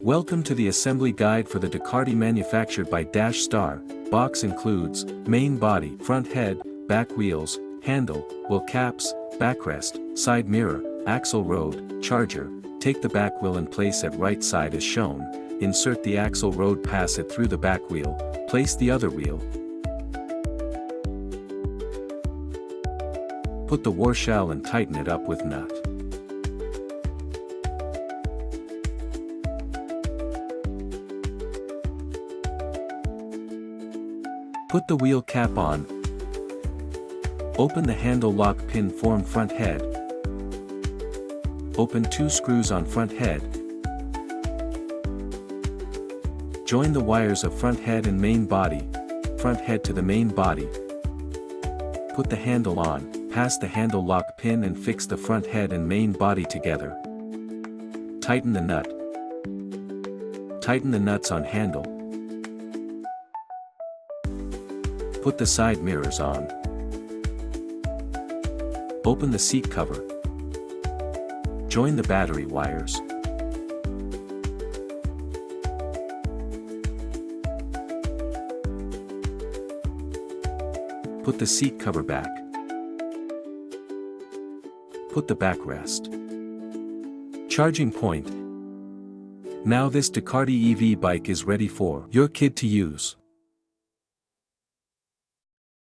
Welcome to the assembly guide for the Ducati manufactured by Dash Star. Box includes main body, front head, back wheels, handle, wheel caps, backrest, side mirror, axle rod, charger. Take the back wheel and place at right side as shown. Insert the axle rod, pass it through the back wheel, place the other wheel. Put the war shell and tighten it up with nut. Put the wheel cap on. Open the handle lock pin, form front head. Open 2 screws on front head. Join the wires of front head and main body. Front head to the main body. Put the handle on, pass the handle lock pin and fix the front head and main body together. Tighten the nut. Tighten the nuts on handle. Put the side mirrors on. Open the seat cover. Join the battery wires. Put the seat cover back. Put the backrest. Charging point. Now this Ducati EV bike is ready for your kid to use.